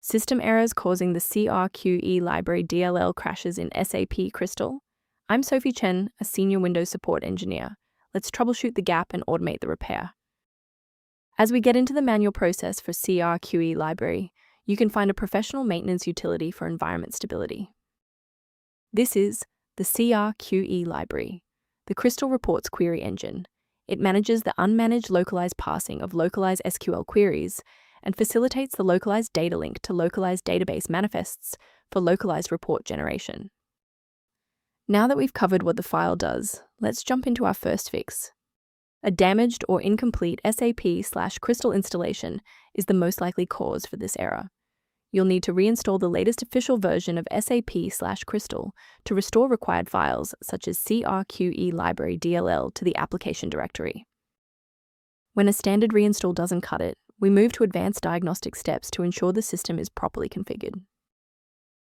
System errors causing the Crqe Library DLL crashes in SAP Crystal. I'm Sophie Chen, a senior Windows support engineer. Let's troubleshoot the gap and automate the repair. As we get into the manual process for Crqe Library, you can find a professional maintenance utility for environment stability. This is the Crqe Library, the Crystal Reports query engine. It manages the unmanaged localized parsing of localized SQL queries and facilitates the localized data link to localized database manifests for localized report generation. Now that we've covered what the file does, let's jump into our first fix. A damaged or incomplete SAP/Crystal installation is the most likely cause for this error. You'll need to reinstall the latest official version of SAP/Crystal to restore required files such as Crqe Library DLL to the application directory. When a standard reinstall doesn't cut it, we move to advanced diagnostic steps to ensure the system is properly configured.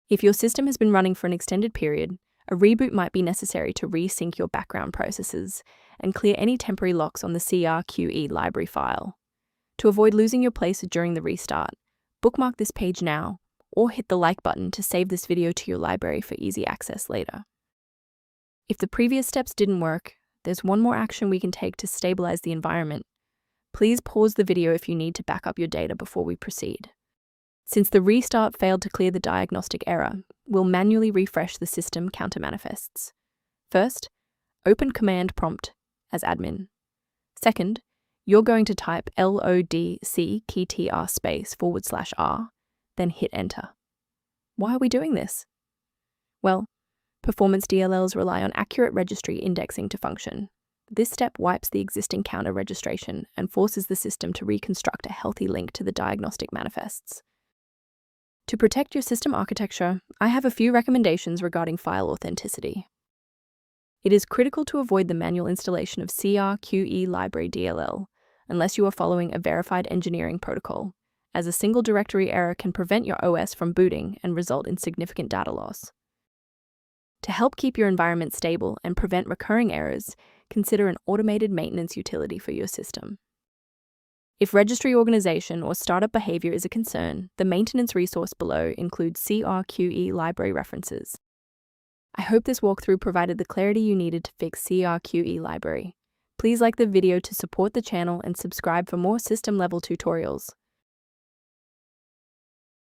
If your system has been running for an extended period, a reboot might be necessary to resync your background processes and clear any temporary locks on the Crqe library file. To avoid losing your place during the restart, bookmark this page now, or hit the like button to save this video to your library for easy access later. If the previous steps didn't work, there's one more action we can take to stabilize the environment. Please pause the video if you need to back up your data before we proceed. Since the restart failed to clear the diagnostic error, we'll manually refresh the system counter manifests. First, open command prompt as admin. Second, you're going to type locktr/r, then hit enter. Why are we doing this? Well, performance DLLs rely on accurate registry indexing to function. This step wipes the existing counter registration and forces the system to reconstruct a healthy link to the diagnostic manifests. To protect your system architecture, I have a few recommendations regarding file authenticity. It is critical to avoid the manual installation of Crqe Library DLL unless you are following a verified engineering protocol, as a single directory error can prevent your OS from booting and result in significant data loss. To help keep your environment stable and prevent recurring errors, consider an automated maintenance utility for your system. If registry organization or startup behavior is a concern, the maintenance resource below includes Crqe library references. I hope this walkthrough provided the clarity you needed to fix Crqe library. Please like the video to support the channel and subscribe for more system-level tutorials.